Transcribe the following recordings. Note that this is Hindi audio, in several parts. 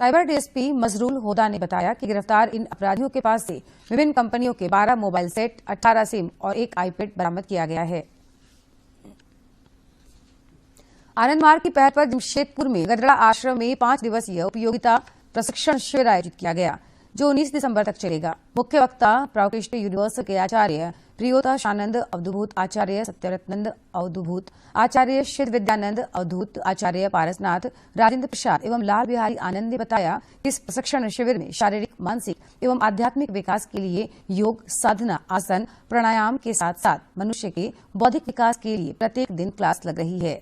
साइबर डीएसपी मजरूल होदा ने बताया कि गिरफ्तार इन अपराधियों के पास से विभिन्न कंपनियों के 12 मोबाइल सेट, 18 सिम और एक आईपैड बरामद किया गया है। आनंद मार्ग की पहल पर जमशेदपुर में गदड़ा आश्रम में 5 दिवसीय उपयोगिता प्रशिक्षण शिविर आयोजित किया गया, जो 19 दिसंबर तक चलेगा। मुख्य वक्ता प्राउटिस्ट यूनिवर्सल के आचार्य प्रियोताशानंद अवधूत, आचार्य सत्यरत्नंद अवधूत, आचार्य शिव विद्यानंद अवधूत, आचार्य पारसनाथ, राजेंद्र प्रसाद एवं लाल बिहारी आनंद ने बताया कि इस प्रशिक्षण शिविर में शारीरिक, मानसिक एवं आध्यात्मिक विकास के लिए योग, साधना, आसन, प्राणायाम के साथ साथ मनुष्य के बौद्धिक विकास के लिए प्रत्येक दिन क्लास लग रही है।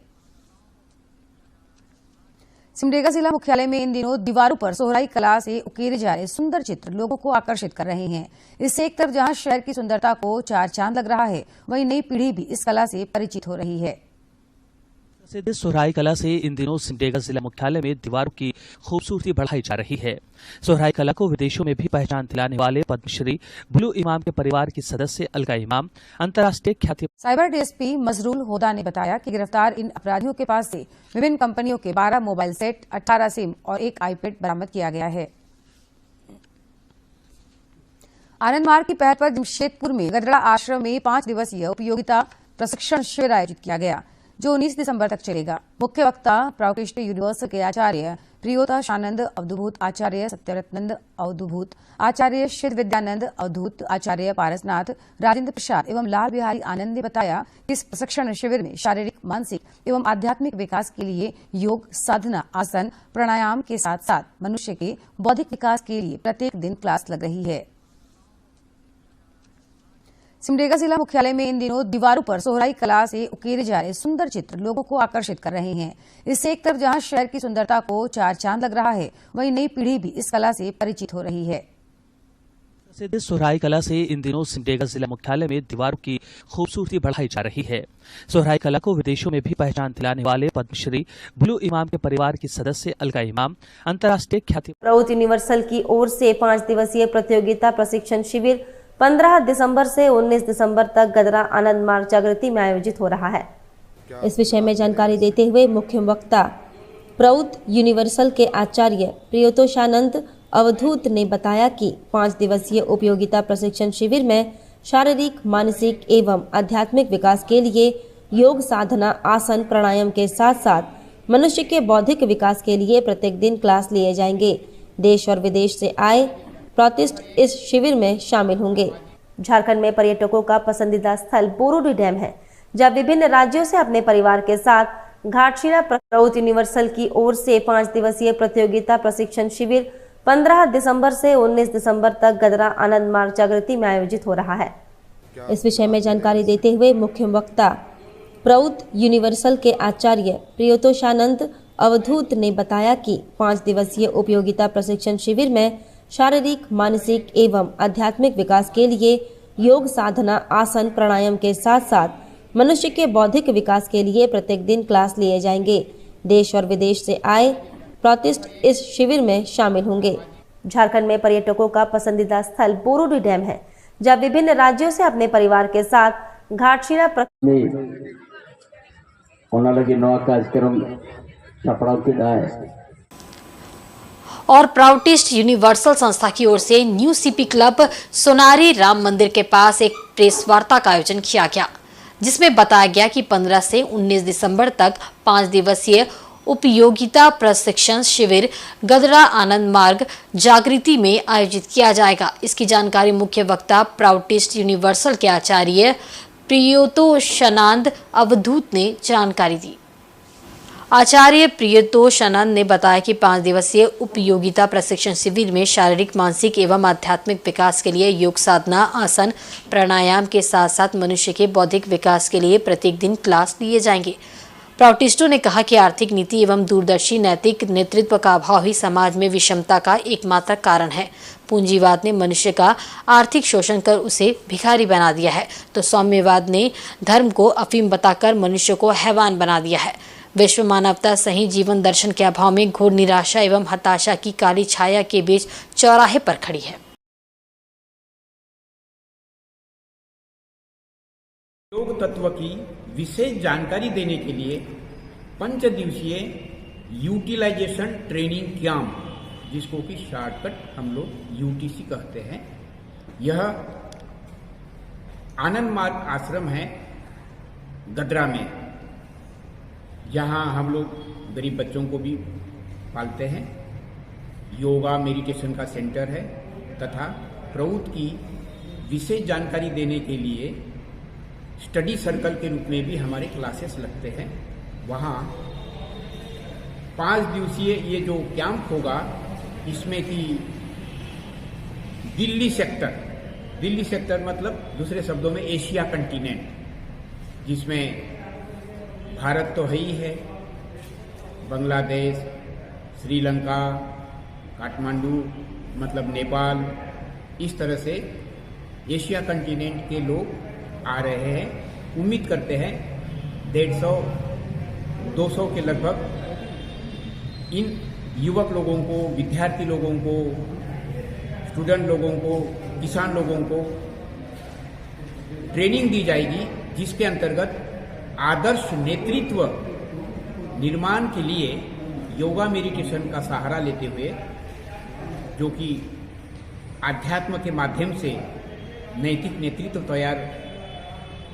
सिमडेगा जिला मुख्यालय में इन दिनों दीवारों पर सोहराई कला से उकेरे जा रहे सुंदर चित्र लोगों को आकर्षित कर रहे हैं। इससे एक तरफ जहां शहर की सुंदरता को चार चांद लग रहा है, वहीं नई पीढ़ी भी इस कला से परिचित हो रही है। प्रसिद्ध सोहराई कला से इन दिनों सिमडेगा जिला मुख्यालय में दीवारों की खूबसूरती बढ़ाई जा रही है। सोहराई कला को विदेशों में भी पहचान दिलाने वाले पद्मश्री बुलू इमाम के परिवार की सदस्य अलका इमाम अंतर्राष्ट्रीय ख्याति। साइबर डीएसपी मजरूल होदा ने बताया कि गिरफ्तार इन अपराधियों के पास से विभिन्न कंपनियों के 12 मोबाइल सेट, 18 सिम और एक आईपैड बरामद किया गया है। आनंद मार्ग की पहल पर जमशेदपुर में गदड़ा आश्रम में 5 दिवसीय उपयोगिता प्रशिक्षण शिविर आयोजित किया गया, जो 19 दिसंबर तक चलेगा। मुख्य वक्ता प्राउटिस्ट यूनिवर्सल के आचार्य प्रियोताशानंद अवधूत, आचार्य सत्यरत्नंद अवधूत, आचार्य शिव विद्यानंद अवधूत, आचार्य पारसनाथ, राजेंद्र प्रसाद एवं लाल बिहारी आनंद ने बताया कि इस प्रशिक्षण शिविर में शारीरिक, मानसिक एवं आध्यात्मिक विकास के लिए योग, साधना, आसन, प्राणायाम के साथ साथ मनुष्य के बौद्धिक विकास के लिए प्रत्येक दिन क्लास लग रही है। सिमडेगा जिला मुख्यालय में इन दिनों दीवारों पर सोहराई कला से उकेरे जा रहे सुंदर चित्र लोगों को आकर्षित कर रहे हैं। इससे एक तरफ जहां शहर की सुंदरता को चार चांद लग रहा है, वहीं नई पीढ़ी भी इस कला से परिचित हो रही है। प्रसिद्ध सोहराई कला से इन दिनों सिमडेगा जिला मुख्यालय में दीवारों की खूबसूरती बढ़ाई जा रही है। सोहराई कला को विदेशों में भी पहचान दिलाने वाले पद्मश्री बुलू इमाम के परिवार की सदस्य अलका इमाम अंतर्राष्ट्रीय ख्याति। प्राउट यूनिवर्सल की ओर से 5 दिवसीय प्रतियोगिता प्रशिक्षण शिविर 15 दिसंबर से 19 दिसंबर तक गदरा आनंद मार्ग जागृति में आयोजित हो रहा है। इस विषय में जानकारी देते हुए मुख्य वक्ता प्राउट यूनिवर्सल के आचार्य प्रियोताशानंद अवधूत ने बताया कि 5 दिवसीय उपयोगिता प्रशिक्षण शिविर में शारीरिक, मानसिक एवं आध्यात्मिक विकास के लिए योग, साधना, आसन, प्राणायाम के साथ साथ मनुष्य के बौद्धिक विकास के लिए प्रत्येक दिन क्लास लिए जाएंगे। देश और विदेश से आए प्राउटिस्ट इस शिविर में शामिल होंगे। झारखंड में पर्यटकों का पसंदीदा स्थल बोरोडी डैम है, जहां विभिन्न राज्यों से अपने परिवार के साथ घाटशिला। प्राउट यूनिवर्सल की ओर से 5 दिवसीय प्रतियोगिता प्रशिक्षण शिविर 15 दिसंबर से 19 दिसंबर तक गदरा आनंद मार्ग जागृति में आयोजित हो रहा है। इस विषय में जानकारी देते हुए मुख्य वक्ता प्राउट यूनिवर्सल के आचार्य प्रियोताशानंद अवधूत ने बताया कि 5 दिवसीय उपयोगिता प्रशिक्षण शिविर में शारीरिक, मानसिक एवं आध्यात्मिक विकास के लिए योग, साधना, आसन, प्राणायाम के साथ साथ मनुष्य के बौद्धिक विकास के लिए प्रत्येक दिन क्लास लिए जाएंगे। देश और विदेश से आए प्राउटिस्ट इस शिविर में शामिल होंगे। झारखंड में पर्यटकों का पसंदीदा स्थल बोरोडी डैम है, जहां विभिन्न राज्यों से अपने परिवार के साथ घाटशिला और प्राउटिस्ट यूनिवर्सल संस्था की ओर से new CP club Sonari Ram मंदिर के पास एक प्रेस वार्ता का आयोजन किया गया, जिसमें बताया गया कि 15 से 19 दिसंबर तक 5 दिवसीय उपयोगिता प्रशिक्षण शिविर गदरा आनंद मार्ग जागृति में आयोजित किया जाएगा। इसकी जानकारी मुख्य वक्ता प्राउटिस्ट यूनिवर्सल के आचार्य प्रियोताशानंद अवधूत ने जानकारी दी। आचार्य प्रियोताशानंद ने बताया कि 5 दिवसीय उपयोगिता प्रशिक्षण शिविर में शारीरिक, मानसिक एवं आध्यात्मिक विकास के लिए योग, साधना, आसन, प्राणायाम के साथ साथ मनुष्य के बौद्धिक विकास के लिए प्रत्येक दिन क्लास लिए जाएंगे। प्राउटिस्टों ने कहा कि आर्थिक नीति एवं दूरदर्शी नैतिक नेतृत्व का अभाव ही समाज में विषमता का एकमात्र कारण है। पूंजीवाद ने मनुष्य का आर्थिक शोषण कर उसे भिखारी बना दिया है, तो सौम्यवाद ने धर्म को अफीम बताकर मनुष्य को हैवान बना दिया है। विश्व मानवता सही जीवन दर्शन के अभाव में घोर निराशा एवं हताशा की काली छाया के बीच चौराहे पर खड़ी है। योग तत्व की विशेष जानकारी देने के लिए 5 दिवसीय यूटिलाइजेशन ट्रेनिंग कैंप जिसको कि शॉर्टकट हम लोग यूटीसी कहते हैं। यह आनंद मार्ग आश्रम है गदरा में, जहाँ हम लोग गरीब बच्चों को भी पालते हैं। योगा मेडिटेशन का सेंटर है तथा प्रौद्ध की विशेष जानकारी देने के लिए स्टडी सर्कल के रूप में भी हमारे क्लासेस लगते हैं। वहाँ 5 दिवसीय ये जो कैंप होगा, इसमें कि दिल्ली सेक्टर मतलब दूसरे शब्दों में एशिया कंटिनेंट, जिसमें भारत तो है ही है, बांग्लादेश, श्रीलंका, काठमांडू मतलब नेपाल, इस तरह से एशिया कंटिनेंट के लोग आ रहे हैं। उम्मीद करते हैं 150-200 के लगभग इन युवक लोगों को, विद्यार्थी लोगों को, स्टूडेंट लोगों को, किसान लोगों को ट्रेनिंग दी जाएगी, जिसके अंतर्गत आदर्श नेतृत्व निर्माण के लिए योगा मेडिटेशन का सहारा लेते हुए, जो कि आध्यात्म के माध्यम से नैतिक नेतृत्व तैयार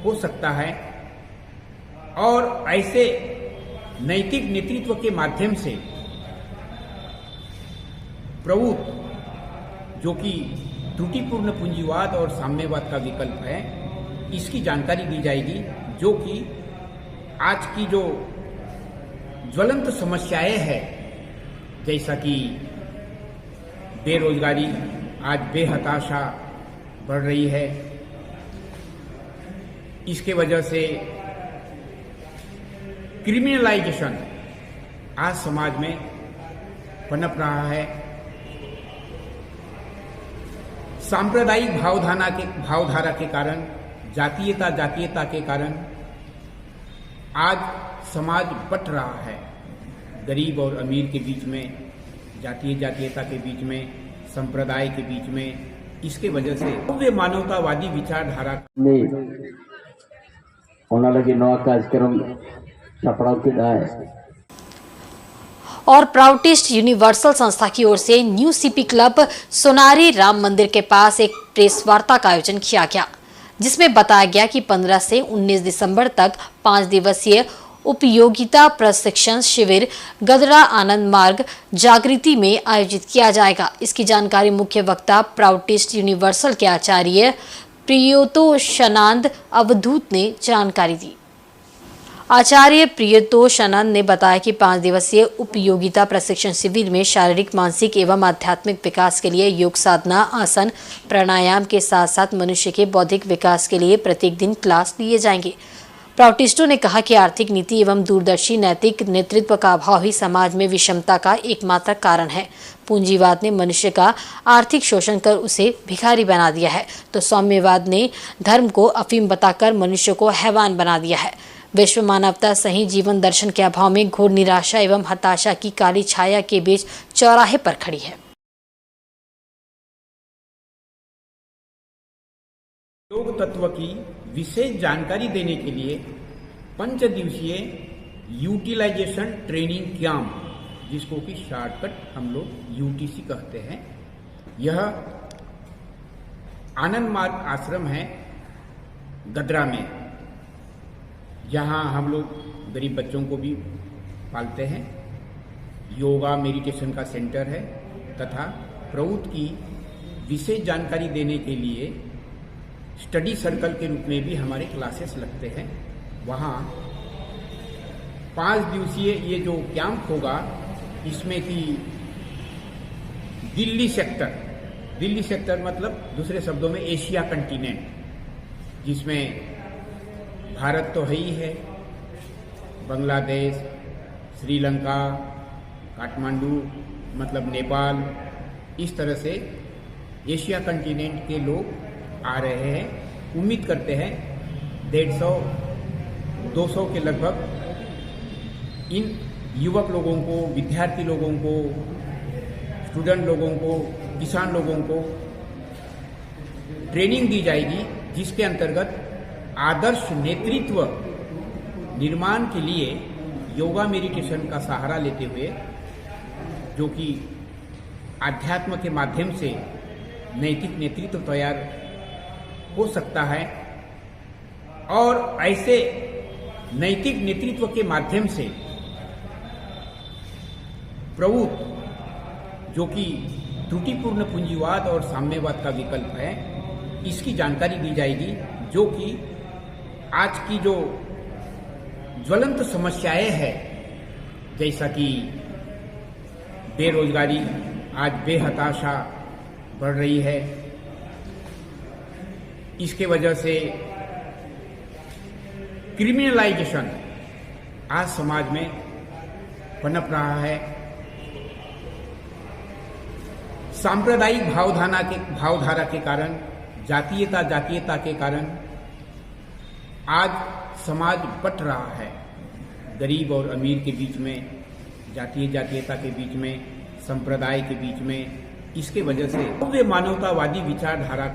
हो सकता है, और ऐसे नैतिक नेतृत्व के माध्यम से प्रभुत्व, जो कि त्रुटिपूर्ण पूंजीवाद और साम्यवाद का विकल्प है, इसकी जानकारी दी जाएगी, जो कि आज की जो ज्वलंत समस्याएं हैं, जैसा कि बेरोजगारी, आज बेहताशा बढ़ रही है, इसके वजह से क्रिमिनलाइजेशन आज समाज में पनप रहा है। सांप्रदायिक भावधारा के कारण, जातीयता के कारण आज समाज बंट रहा है। गरीब और अमीर के बीच में, जातीयता के बीच में, संप्रदाय के बीच में, इसके वजह से भव्य मानवतावादी विचारधारा और प्राउटिस्ट यूनिवर्सल संस्था की ओर से new CP club Sonari Ram मंदिर के पास एक प्रेस वार्ता का आयोजन किया गया, जिसमें बताया गया कि 15 से 19 दिसंबर तक 5 दिवसीय उपयोगिता प्रशिक्षण शिविर गदरा आनंद मार्ग जागृति में आयोजित किया जाएगा। इसकी जानकारी मुख्य वक्ता प्राउटिस्ट यूनिवर्सल के आचार्य प्रियोतोषानंद अवधूत ने जानकारी दी। आचार्य प्रियोतोषानंद ने बताया कि 5 दिवसीय उपयोगिता प्रशिक्षण शिविर में शारीरिक, मानसिक एवं आध्यात्मिक विकास के लिए योग साधना, आसन, प्राणायाम के साथ साथ मनुष्य के बौद्धिक विकास के लिए प्रत्येक दिन क्लास लिए जाएंगे। प्राउटिस्टों ने कहा कि आर्थिक नीति एवं दूरदर्शी नैतिक नेतृत्व का अभाव ही समाज में विषमता का एकमात्र कारण है। पूंजीवाद ने मनुष्य का आर्थिक शोषण कर उसे भिखारी बना दिया है, तो साम्यवाद ने धर्म को अफीम बताकर मनुष्य को हैवान बना दिया है। विश्व मानवता सही जीवन दर्शन के अभाव में घोर निराशा एवं हताशा की काली छाया के बीच चौराहे पर खड़ी है। योग तत्व की विशेष जानकारी देने के लिए 5 दिवसीय यूटिलाइजेशन ट्रेनिंग कैंप, जिसको कि शॉर्टकट हम लोग यूटीसी कहते हैं, यह आनंद मार्ग आश्रम है गदरा में, जहाँ हम लोग गरीब बच्चों को भी पालते हैं। योगा मेडिटेशन का सेंटर है तथा प्रौद्ध की विशेष जानकारी देने के लिए स्टडी सर्कल के रूप में भी हमारे क्लासेस लगते हैं। वहाँ 5 दिवसीय ये जो कैंप होगा, इसमें कि दिल्ली सेक्टर मतलब दूसरे शब्दों में एशिया कंटिनेंट, जिसमें भारत तो है ही है, बांग्लादेश, श्रीलंका, काठमांडू मतलब नेपाल, इस तरह से एशिया कंटिनेंट के लोग आ रहे हैं। उम्मीद करते हैं 150-200 के लगभग इन युवक लोगों को, विद्यार्थी लोगों को, स्टूडेंट लोगों को, किसान लोगों को ट्रेनिंग दी जाएगी, जिसके अंतर्गत आदर्श नेतृत्व निर्माण के लिए योगा मेडिटेशन का सहारा लेते हुए, जो कि आध्यात्म के माध्यम से नैतिक नेतृत्व तैयार हो सकता है और ऐसे नैतिक नेतृत्व के माध्यम से प्रभुत्व, जो कि त्रुटिपूर्ण पूंजीवाद और साम्यवाद का विकल्प है, इसकी जानकारी दी जाएगी, जो कि आज की जो ज्वलंत समस्याएं हैं, जैसा कि बेरोजगारी, आज बेहताशा बढ़ रही है, इसके वजह से क्रिमिनलाइजेशन आज समाज में पनप रहा है, सांप्रदायिक भावधारा के कारण, जातीयता के कारण आज समाज बंट रहा है, गरीब और अमीर के बीच में, जातीयता के बीच में, संप्रदाय के बीच में। इसके वजह से भव्य मानवतावादी विचारधारा।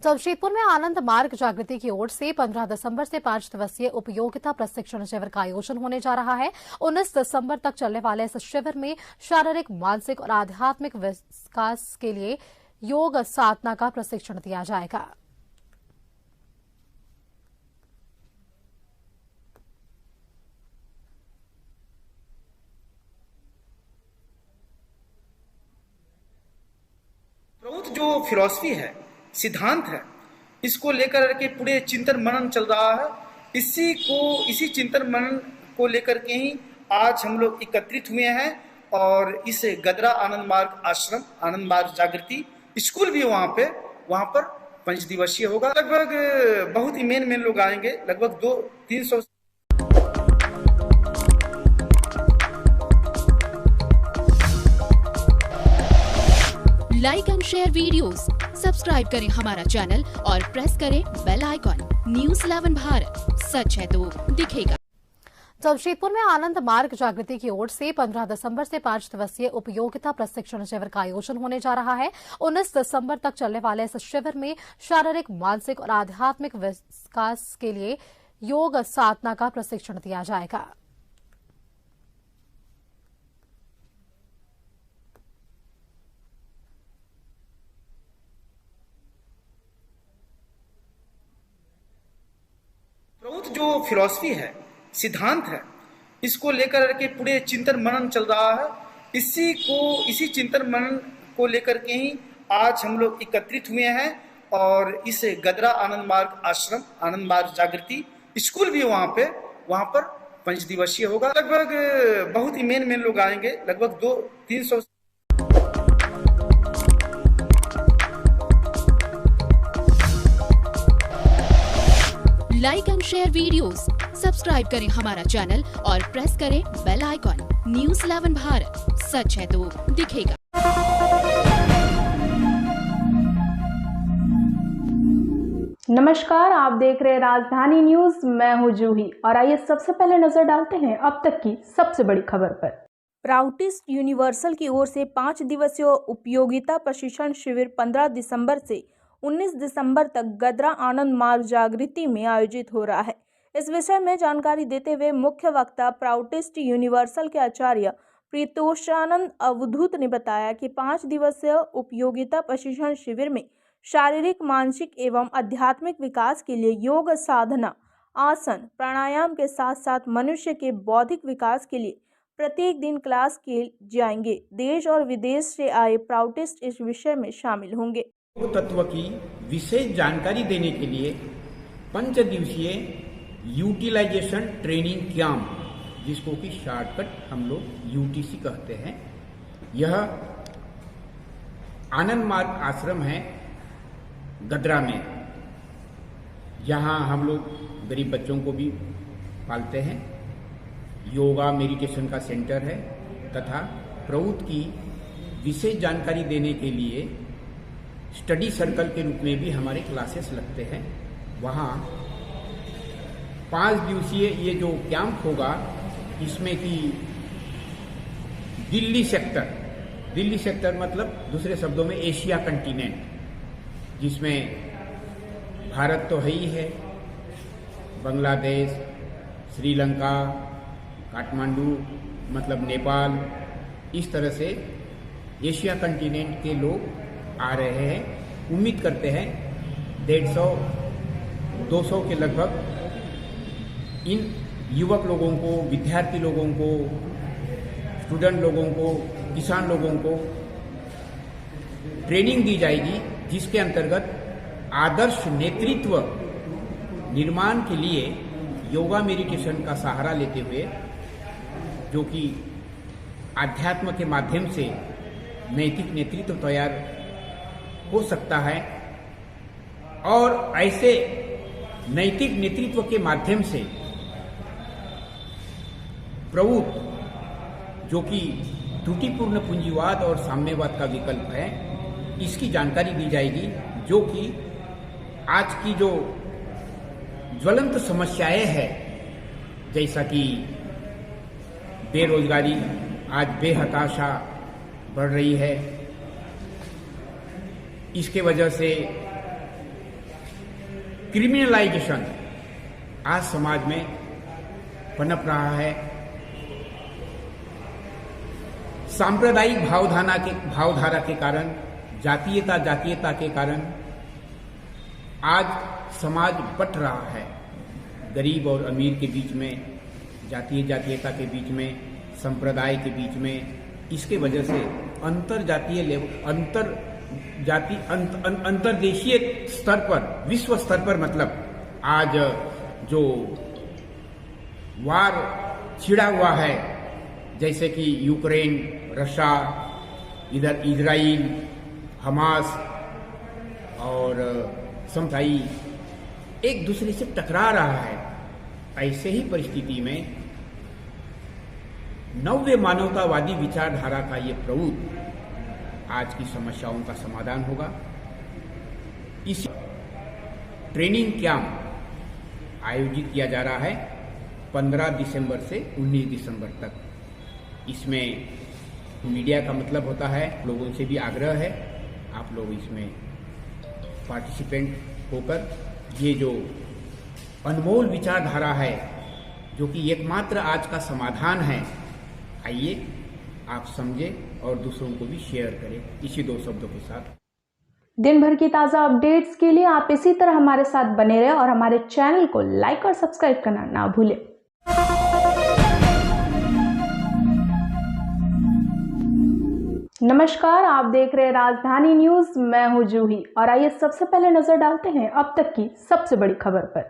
जमशेदपुर में आनंद मार्ग जागृति की ओर से 15 दिसंबर से 5 दिवसीय उपयोगिता प्रशिक्षण शिविर का आयोजन होने जा रहा है। 19 दिसंबर तक चलने वाले इस शिविर में शारीरिक, मानसिक और आध्यात्मिक विकास के लिए योग साधना का प्रशिक्षण दिया जाएगा। प्रभुत्व जो फिलॉसफी है, सिद्धांत है, इसको लेकर के पूरे चिंतन मनन चल रहा है। इसी चिंतन मनन को लेकर के ही आज हम लोग एकत्रित हुए हैं और इस गदरा आनंद मार्ग आश्रम, आनंद मार्ग जागृति स्कूल भी वहाँ पर 5 दिवसीय होगा। लगभग बहुत ही मेन लोग आएंगे, लगभग 200-300। Like and share videos, subscribe करें हमारा चैनल और प्रेस करें बेल आइकॉन। न्यूज़ 11 भारत, सच है तो दिखेगा। जमशेदपुर में आनंद मार्ग जागृति की ओर से 15 दिसंबर से 5 दिवसीय उपयोगिता प्रशिक्षण शिविर का आयोजन होने जा रहा है। 19 दिसंबर तक चलने वाले इस शिविर में शारीरिक, मानसिक और आध्यात्मिक विकास के लिए योग साधना का प्रशिक्षण दिया जाएगा। प्रभुत्व जो फिलॉसफी है, सिद्धांत है, इसको लेकर के पूरे चिंतन मनन चल रहा है। इसी चिंतन मनन को लेकर के ही आज हम लोग एकत्रित हुए हैं और इस गदरा आनंद मार्ग आश्रम, आनंद मार्ग जागृति स्कूल भी वहाँ पर 5 दिवसीय होगा। लगभग बहुत ही मेन लोग आएंगे, लगभग 200-300। Like and share videos, subscribe करें हमारा चैनल और प्रेस करें बेल आइकॉन। न्यूज़ 11 भारत, सच है तो दिखेगा। नमस्कार, आप देख रहे हैं राजधानी न्यूज। मैं हूं जूही और आइए सबसे पहले नजर डालते हैं अब तक की सबसे बड़ी खबर पर। प्राउटिस्ट यूनिवर्सल की ओर से 5 दिवसीय उपयोगिता प्रशिक्षण शिविर 15 दिसंबर से 19 दिसंबर तक गदरा आनंद मार्ग जागृति में आयोजित हो रहा है। इस विषय में जानकारी देते हुए मुख्य वक्ता प्राउटिस्ट यूनिवर्सल के आचार्य प्रीतोषानंद अवधूत ने बताया कि 5 दिवसीय उपयोगिता प्रशिक्षण शिविर में शारीरिक, मानसिक एवं आध्यात्मिक विकास के लिए योग साधना, आसन, प्राणायाम के साथ साथ मनुष्य के बौद्धिक विकास के लिए प्रत्येक दिन क्लास किए जाएंगे। देश और विदेश से आए प्राउटिस्ट इस विषय में शामिल होंगे। तत्व की विशेष जानकारी देने के लिए 5 दिवसीय यूटिलाइजेशन ट्रेनिंग कैंप, जिसको कि शॉर्टकट हम लोग यूटीसी कहते हैं, यह आनंद मार्ग आश्रम है गदरा में। यहाँ हम लोग गरीब बच्चों को भी पालते हैं। योगा मेडिटेशन का सेंटर है तथा प्रभुत्व की विशेष जानकारी देने के लिए स्टडी सर्कल के रूप में भी हमारे क्लासेस लगते हैं। वहाँ 5 दिवसीय ये जो कैंप होगा, इसमें कि दिल्ली सेक्टर मतलब दूसरे शब्दों में एशिया कंटिनेंट, जिसमें भारत तो है ही है, बांग्लादेश, श्रीलंका, काठमांडू मतलब नेपाल, इस तरह से एशिया कंटिनेंट के लोग आ रहे हैं। उम्मीद करते हैं 150-200 के लगभग इन युवक लोगों को, विद्यार्थी लोगों को, स्टूडेंट लोगों को, किसान लोगों को ट्रेनिंग दी जाएगी, जिसके अंतर्गत आदर्श नेतृत्व निर्माण के लिए योगा मेडिटेशन का सहारा लेते हुए, जो कि आध्यात्म के माध्यम से नैतिक नेतृत्व तैयार हो सकता है, और ऐसे नैतिक नेतृत्व के माध्यम से प्रभुत्व, जो कि त्रुटिपूर्ण पूंजीवाद और साम्यवाद का विकल्प है, इसकी जानकारी दी जाएगी, जो कि आज की जो ज्वलंत समस्याएं हैं, जैसा कि बेरोजगारी, आज बेहताशा बढ़ रही है, इसके वजह से क्रिमिनलाइजेशन आज समाज में पनप रहा है, सांप्रदायिक भावधारा के कारण, जातीयता के कारण आज समाज बट रहा है। गरीब और अमीर के बीच में, जातीयता के बीच में, संप्रदाय के बीच में, इसके वजह से अंतर्देशीय स्तर पर, विश्व स्तर पर, मतलब आज जो वार छिड़ा हुआ है, जैसे कि यूक्रेन, रशिया, इधर इजराइल, हमास और समसाई एक दूसरे से टकरा रहा है। ऐसे ही परिस्थिति में नव्य मानवतावादी विचारधारा का ये प्रभुत्व आज की समस्याओं का समाधान होगा। इस ट्रेनिंग कैंप आयोजित किया जा रहा है 15 दिसंबर से 19 दिसंबर तक। इसमें मीडिया का मतलब होता है, लोगों से भी आग्रह है, आप लोग इसमें पार्टिसिपेंट होकर ये जो अनमोल विचारधारा है, जो कि एकमात्र आज का समाधान है, आइए आप समझें और दूसरों को भी शेयर करें। इसी दो शब्दों के साथ दिन भर की ताज़ा अपडेट्स के लिए आप इसी तरह हमारे साथ बने रहें और हमारे चैनल को लाइक और सब्सक्राइब करना ना भूलें। नमस्कार, आप देख रहे हैं राजधानी न्यूज। मैं हूं जूही और आइए सबसे पहले नजर डालते हैं अब तक की सबसे बड़ी खबर पर।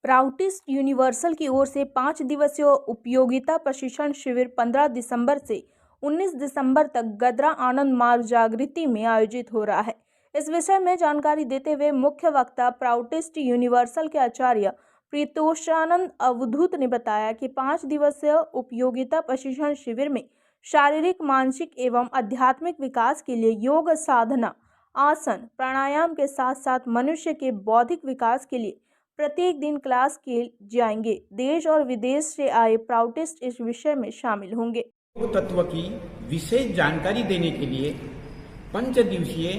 प्राउटिस्ट यूनिवर्सल की ओर से 5 दिवसीय उपयोगिता प्रशिक्षण शिविर 15 दिसंबर से 19 दिसंबर तक गदरा आनंद मार्ग जागृति में आयोजित हो रहा है। इस विषय में जानकारी देते हुए मुख्य वक्ता प्राउटिस्ट यूनिवर्सल के आचार्य प्रीतोषानंद अवधूत ने बताया कि 5 दिवसीय उपयोगिता प्रशिक्षण शिविर में शारीरिक, मानसिक एवं आध्यात्मिक विकास के लिए योग साधना, आसन, प्राणायाम के साथ साथ मनुष्य के बौद्धिक विकास के लिए प्रत्येक दिन क्लास किए जाएंगे। देश और विदेश से आए प्राउटिस्ट इस विषय में शामिल होंगे। योग तत्व की विशेष जानकारी देने के लिए 5 दिवसीय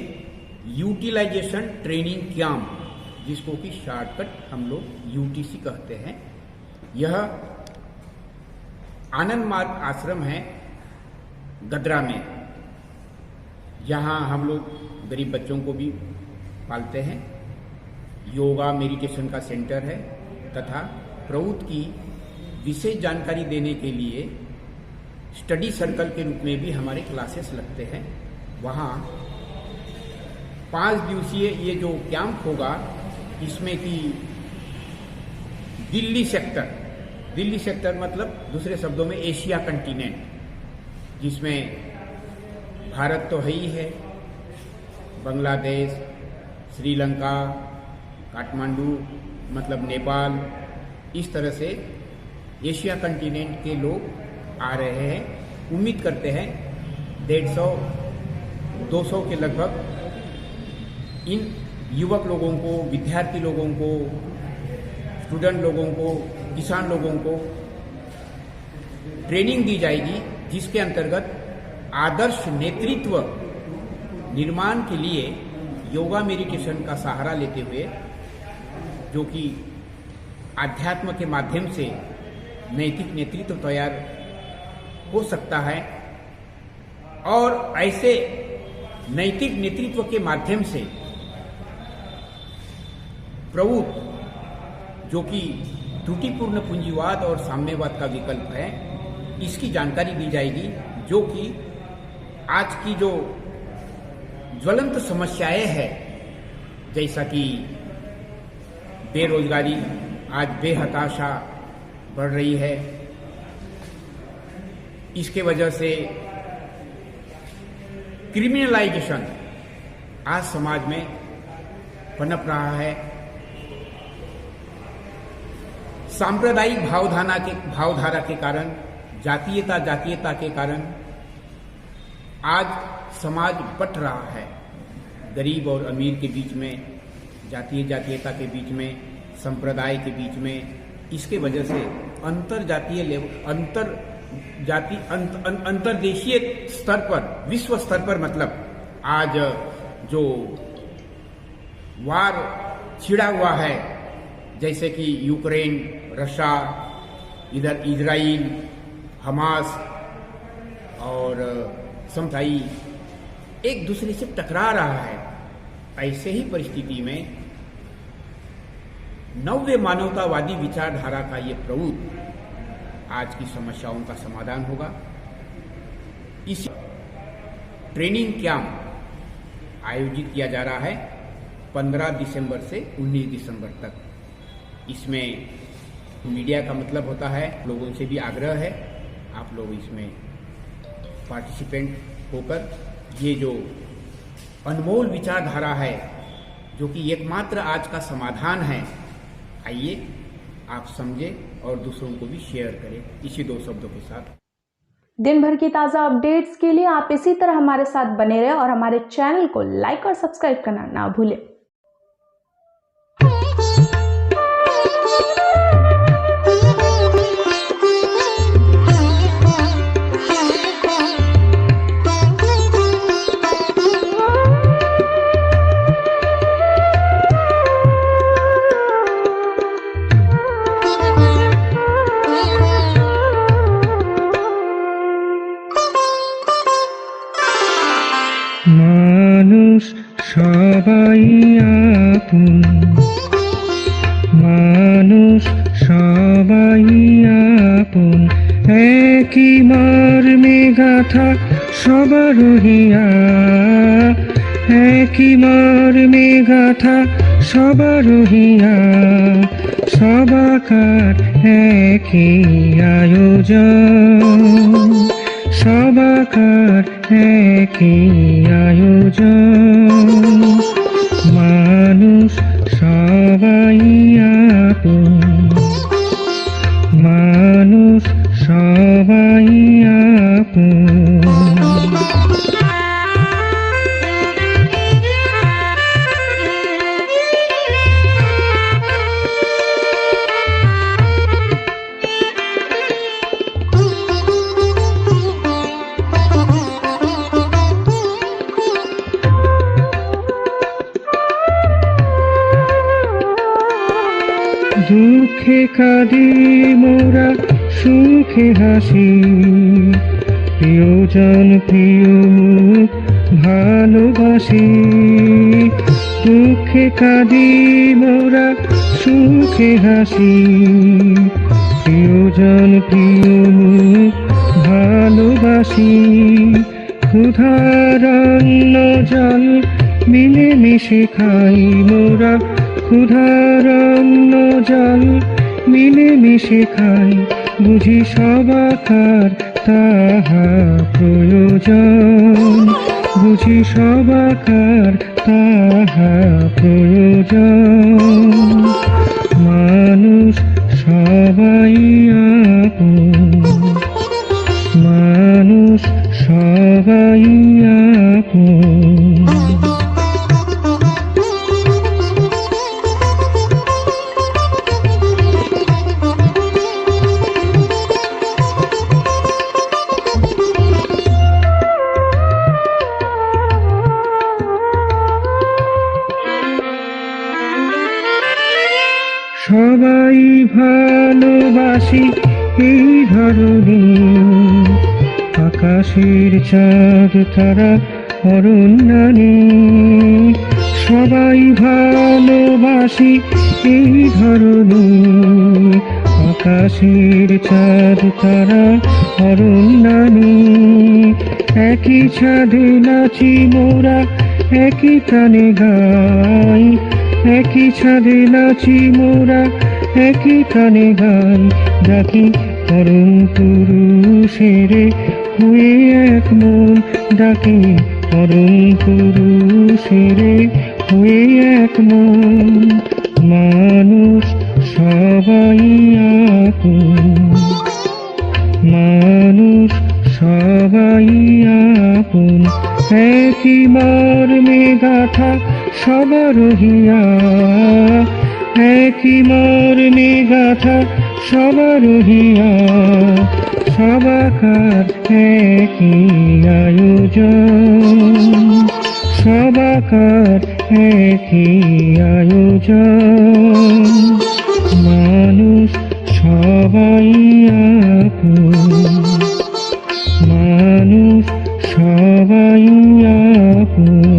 यूटिलाइजेशन ट्रेनिंग कैंप, जिसको कि शॉर्टकट हम लोग यूटीसी कहते हैं, यह आनंद मार्ग आश्रम है गदरा में। यहाँ हम लोग गरीब बच्चों को भी पालते हैं। योगा मेडिटेशन का सेंटर है तथा प्रभुत्व की विशेष जानकारी देने के लिए स्टडी सर्कल के रूप में भी हमारे क्लासेस लगते हैं। वहाँ 5 दिवसीय ये जो कैंप होगा, इसमें कि दिल्ली सेक्टर मतलब दूसरे शब्दों में एशिया कंटिनेंट, जिसमें भारत तो है ही है, बांग्लादेश, श्रीलंका, काठमांडू मतलब नेपाल, इस तरह से एशिया कंटिनेंट के लोग आ रहे हैं। उम्मीद करते हैं 150-200 के लगभग इन युवक लोगों को, विद्यार्थी लोगों को, स्टूडेंट लोगों को, किसान लोगों को ट्रेनिंग दी जाएगी, जिसके अंतर्गत आदर्श नेतृत्व निर्माण के लिए योगा मेडिटेशन का सहारा लेते हुए, जो कि आध्यात्म के माध्यम से नैतिक नेतृत्व तैयार हो सकता है, और ऐसे नैतिक नेतृत्व के माध्यम से प्रभुत्व, जो कि त्रुटिपूर्ण पूंजीवाद और साम्यवाद का विकल्प है, इसकी जानकारी दी जाएगी, जो कि आज की जो ज्वलंत समस्याएं हैं, जैसा कि बेरोजगारी, आज बेहताशा बढ़ रही है, इसके वजह से क्रिमिनलाइजेशन आज समाज में पनप रहा है, सांप्रदायिक भावधारा के कारण, जातीयता के कारण आज समाज बंट रहा है। गरीब और अमीर के बीच में, जातीयता के बीच में, संप्रदाय के बीच में, इसके वजह से अंतर्देशीय स्तर पर, विश्व स्तर पर, मतलब आज जो वार छिड़ा हुआ है, जैसे कि यूक्रेन, रशिया, इधर इजराइल, हमास और समताई एक दूसरे से टकरा रहा है। ऐसे ही परिस्थिति में नव्य मानवतावादी विचारधारा का ये प्रभुत्व आज की समस्याओं का समाधान होगा। इस ट्रेनिंग कैंप आयोजित किया जा रहा है 15 दिसंबर से 19 दिसंबर तक। इसमें मीडिया का मतलब होता है, लोगों से भी आग्रह है, आप लोग इसमें पार्टिसिपेंट होकर ये जो अनमोल विचारधारा है, जो कि एकमात्र आज का समाधान है, आइए आप समझें और दूसरों को भी शेयर करें। इसी दो शब्दों के साथ दिन भर की ताज़ा अपडेट्स के लिए आप इसी तरह हमारे साथ बने रहें और हमारे चैनल को लाइक और सब्सक्राइब करना ना भूलें। মানুষ সবাই আপন, মানুষ সবাই আপন, একই মর্মে গাথা সবার হিয়া, একই মর্মে গাথা সবার হিয়া, সবাকার একই আয়োজন, সবাকার একই আয়োজন, মানুষ সবাই আপন, মানুষ সবাই আপন। দুঃখে কাঁদি মোরা, সুখে হাসি, প্রিয়জন প্রিয় মুখ ভালোবাসি। দুঃখে কাঁদি মোরা, সুখে হাসি, প্রিয়জন প্রিয় মুখ ভালোবাসি। ক্ষুধার অন্ন জল মিলেমিশে খাই মোরা, ক্ষুধার অন্ন জল মিলেমিশে খাই, বুঝি সবাকার তাহা প্রয়োজন, বুঝি সবাকার তাহা প্রয়োজন, মানুষ সবাই আপন, মানুষ সবাই আপন। সবাই ভালোবাসি এই ধরনী, আকাশের চাঁদ তারা অরণ্যানী সবাই ভালোবাসি এই ধরনী আকাশের চাঁদ তারা অরণ্যানী একই ছাদে নাচি মোরা একই প্রাণে গাই একই ছাদে নাচি মোরা একই প্রাণে গাই ডাকি পরম পুরুষেরে হয়ে এক মন ডাকি পরম পুরুষেরে হয়ে এক মন মানুষ সবাই আপন মানুষ সবাই আপন একই মর্মে গাথা সবার হিয়া একই মর্মে গাথা সবার হিয়া সবাকার একই আয়োজন সবাকার একই আয়োজন মানুষ সবাই আপন মানুষ সবাই আপন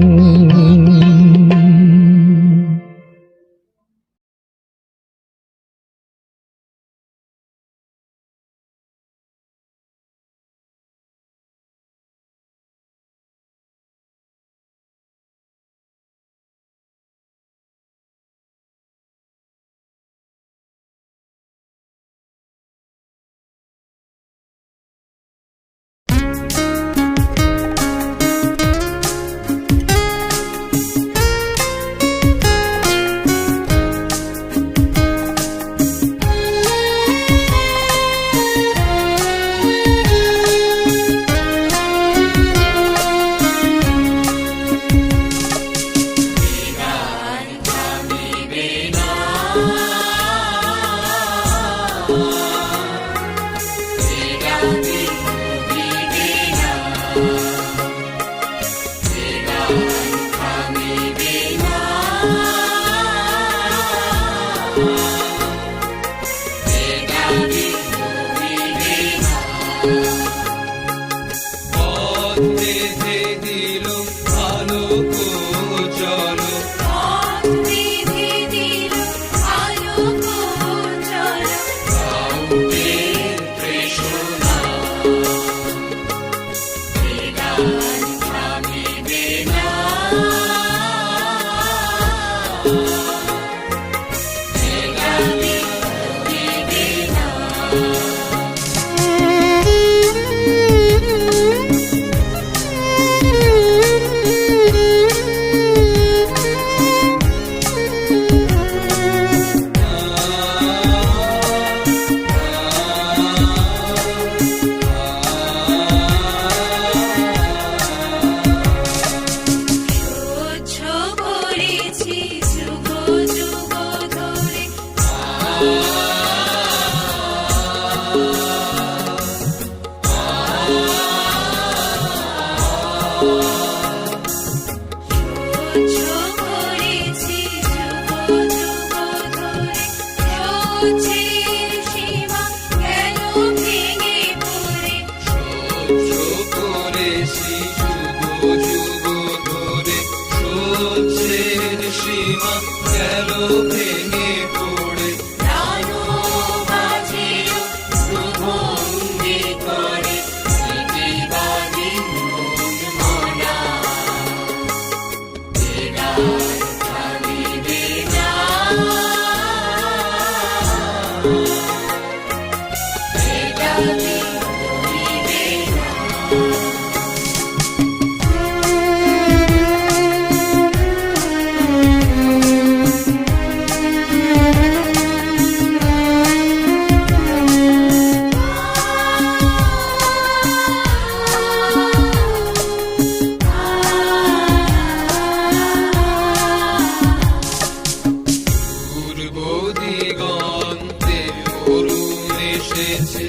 পূর্ব দিগন্তে অরুণ এসেছে।